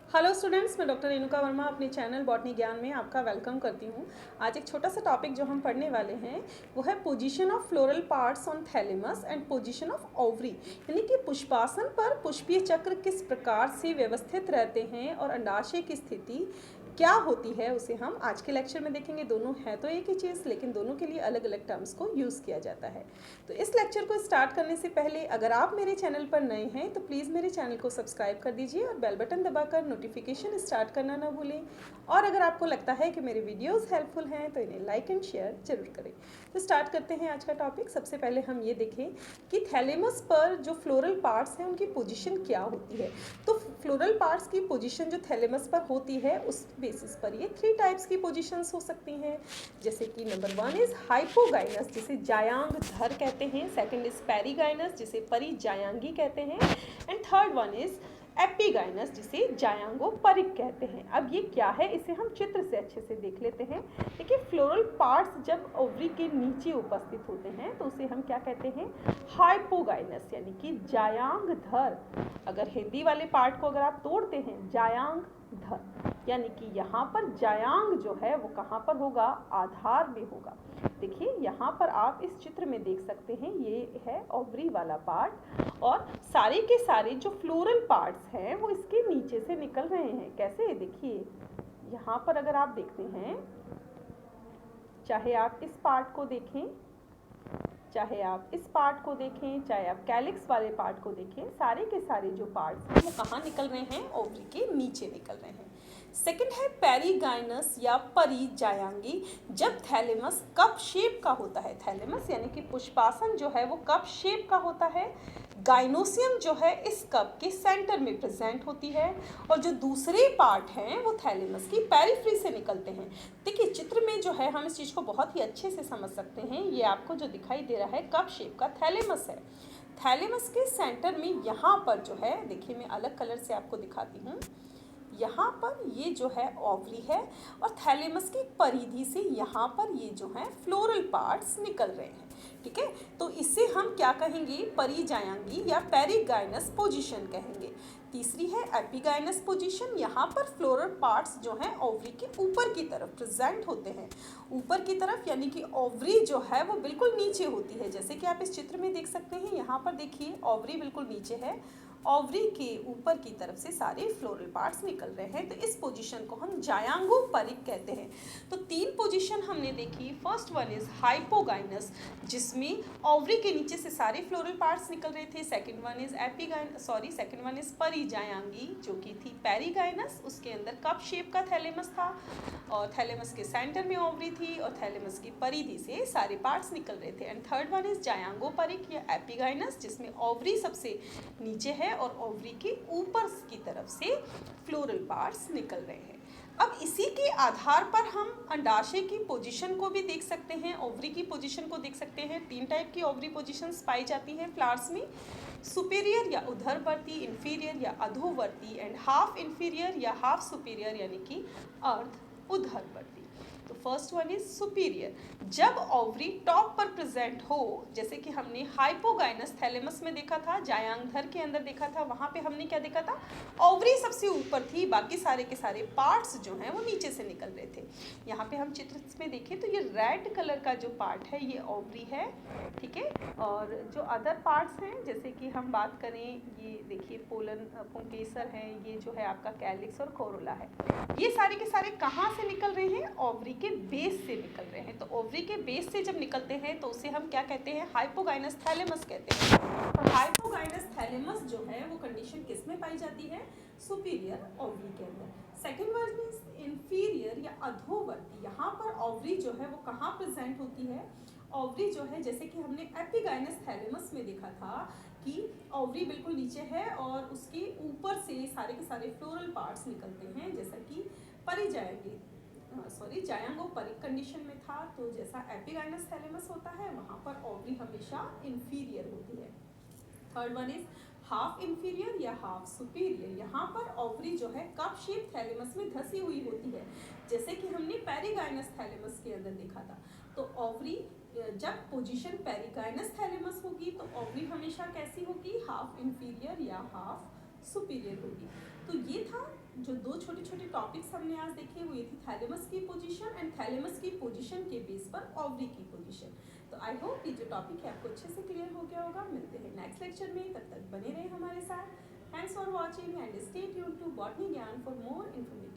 Hello students, मैं doctor Renuka Verma अपने channel botany ज्ञान में आपका वेलकम करती हूँ। आज एक छोटा सा टॉपिक जो हम पढ़ने वाले हैं वो है position of floral parts on thalamus and position of ovary, यानी कि पुष्पासन पर पुष्पीय चक्र किस प्रकार से व्यवस्थित रहते हैं और अंडाशय की स्थिति क्या होती है उसे हम आज के लेक्चर में देखेंगे। दोनों है तो एक ही चीज़, लेकिन दोनों के लिए अलग अलग टर्म्स को यूज़ किया जाता है। तो इस लेक्चर को स्टार्ट करने से पहले अगर आप मेरे चैनल पर नए हैं तो प्लीज़ मेरे चैनल को सब्सक्राइब कर दीजिए और बेल बटन दबाकर नोटिफिकेशन स्टार्ट करना ना भूलें। और अगर आपको लगता है कि मेरे वीडियोस हेल्पफुल हैं तो इन्हें लाइक एंड शेयर जरूर करें। तो स्टार्ट करते हैं आज का टॉपिक। सबसे पहले हम ये देखें कि थैलेमस पर जो फ्लोरल पार्ट्स हैं उनकी पोजीशन क्या होती है। तो फ्लोरल पार्ट्स की पोजीशन जो थैलेमस पर होती है उस बेसिस पर ये 3 टाइप्स की पोजीशंस हो सकती हैं, जैसे कि नंबर 1 इज हाइपोगाइनस जिसे जायांग धर कहते हैं, सेकंड इज पेरीगाइनस जिसे परिजायांगी कहते हैं, and third one is epigynous जिसे जायांगो परिक कहते हैं। अब ये क्या है इसे हम चित्र से अच्छे से देख लेते हैं। देखिए, फ्लोरल पार्ट्स जब ओवरी के नीचे उपस्थित होते हैं तो उसे हम क्या कहते हैं, हाइपोगाइनस यानी कि जायांग धर। अगर हिंदी वाले पार्ट को अगर आप तोड़ते हैं, जायांग धर यानी कि यहाँ पर जायांग जो है वो कहाँ पर होगा, आधार में होगा। देखिए यहाँ पर आप इस चित्र में देख सकते हैं, ये है ओवरी वाला पार्ट और सारे के सारे जो फ्लोरल पार्ट्स हैं वो इसके नीचे से निकल रहे हैं। कैसे, देखिए यहाँ पर अगर आप देखते हैं, चाहे आप इस पार्ट को देखें, चाहे आप इस पार्ट को देखें, चाहे आप कैलिक्स वाले पार्ट को देखें, सारे के सारे जो पार्ट्स हैं वो कहाँ निकल रहे हैं, ओवरी के नीचे निकल रहे हैं। सेकंड है पेरीगाइनस या परिजायांगी, जब थैलेमस कप शेप का होता है। थैलेमस यानी कि पुष्पासन जो है वो कप शेप का होता है। गाइनोसियम जो है इस कप के सेंटर में प्रेजेंट होती है और जो दूसरे पार्ट हैं वो थैलेमस की पेरिफ्री से निकलते हैं। देखिए चित्र में जो है हम इस चीज़ को बहुत ही अच्छे से समझ सकते हैं। ये आपको जो दिखाई दे रहा है कप शेप का थैलेमस है। थैलेमस के सेंटर में यहाँ पर जो है, देखिए मैं अलग कलर से आपको दिखाती हूँ, यहाँ पर ये जो है ओवरी है और थैलेमस की परिधि से यहाँ पर ये जो है फ्लोरल पार्ट्स निकल रहे हैं। ठीक है, तो इसे हम क्या कहेंगे, परिजायांगी या पेरीगाइनस पोजीशन कहेंगे। तीसरी है एपिगाइनस पोजीशन, यहाँ पर फ्लोरल पार्ट्स जो हैं ओवरी के ऊपर की तरफ प्रेजेंट होते हैं। ऊपर की तरफ यानी कि ओवरी जो है वो बिल्कुल नीचे होती है, जैसे कि आप इस चित्र में देख सकते हैं। यहाँ पर देखिए ओवरी बिल्कुल नीचे है, ओवरी के ऊपर की तरफ से सारे फ्लोरल पार्ट्स निकल रहे हैं। तो इस पोजीशन को हम जायांगो परिक कहते हैं। तो 3 पोजीशन हमने देखी। फर्स्ट वन इज हाइपोगाइनस जिसमें ओवरी के नीचे से सारे फ्लोरल पार्ट्स निकल रहे थे। Second one is second one is perigynous जो कि थी पेरीगाइनस, उसके अंदर कप शेप का थैलेमस था और थैलेमस के सेंटर में ओवरी थी और थैलेमस की परिधि से सारे पार्ट्स निकल रहे थे। एंड थर्ड वन इज जायांगो परिक या एपिगाइनस जिसमें ओवरी सबसे नीचे है और ओवरी के ऊपर की तरफ से फ्लोरल पार्ट्स निकल रहे हैं। अब इसी के आधार पर हम अंडाशय की पोजीशन को भी देख सकते हैं, ओवरी की पोजीशन को देख सकते हैं। 3 टाइप की ओवरी पोजीशंस पाई जाती हैं फ्लावर्स में, सुपीरियर या उधरवर्ती, इंफीरियर या अधोवर्ती, एंड हाफ इंफीरियर या हाफ सुपीरियर यानी कि अर्ध उधरवर्ती। तो फर्स्ट वन इज सुपीरियर, जब ओवरी टॉप पर प्रेजेंट हो, जैसे कि हमने हाइपोगाइनस थैलेमस में देखा था, जायांगधर के अंदर देखा था, वहां पे हमने क्या देखा था, ओवरी सबसे ऊपर थी, बाकी सारे के सारे पार्ट्स जो हैं वो नीचे से निकल रहे थे। यहाँ पे हम चित्र में देखें तो ये रेड कलर का जो पार्ट है ये ओवरी है, ठीक है। और जो अदर पार्ट्स हैं, जैसे कि हम बात करें, ये देखिए पोलन पुंकेसर है, ये जो है आपका कैलिक्स और कोरोला है, ये सारे के सारे कहाँ से निकल रहे हैं, ओवरी के बेस से निकल रहे हैं। तो ओवरी के बेस से जब निकलते हैं तो उसे हम क्या कहते हैं, हाइपोगाइनस थैलेमस कहते हैं। और हाइपोगाइनस थैलेमस जो है वो कंडीशन किस में पाई जाती है, सुपीरियर ओवरी के अंदर। सेकेंड वर्ड मीन्स इंफीरियर या अधोवर्ती, यहाँ पर ओवरी जो है वो कहाँ प्रेजेंट होती है, ओवरी जो है जैसे कि हमने एपिगाइनस थैलेमस में देखा था कि ओवरी बिल्कुल नीचे है और उसके ऊपर से सारे के सारे फ्लोरल पार्ट्स निकलते हैं, जैसा कि जायांगो परिक कंडीशन में था। तो जैसा एपिगाइनस थैलेमस होता है वहां पर ओवरी हमेशा इंफीरियर होती है। Third one is half inferior या हाफ सुपीरियर, यहाँ पर ओवरी जो है कप शेप थैलेमस में धसी हुई होती है, जैसे कि हमने पेरीगाइनस थैलेमस के अंदर देखा था। तो ओवरी जब पोजीशन पेरीगाइनस थैलेमस होगी तो ओवरी हमेशा कैसी होगी, हाफ इंफीरियर या हाफ सुपीरियर होगी। तो ये था जो दो छोटे छोटे टॉपिक्स हमने आज देखे वो ये थी थैलेमस की पोजीशन एंड थैलेमस की पोजीशन के बेस पर ओवरी की पोजीशन। तो आई होप ये जो टॉपिक है आपको अच्छे से क्लियर हो गया होगा। मिलते हैं नेक्स्ट लेक्चर में, तब तक बने रहे हमारे साथ। Thanks for watching and stay tuned to botany Gyan for more information.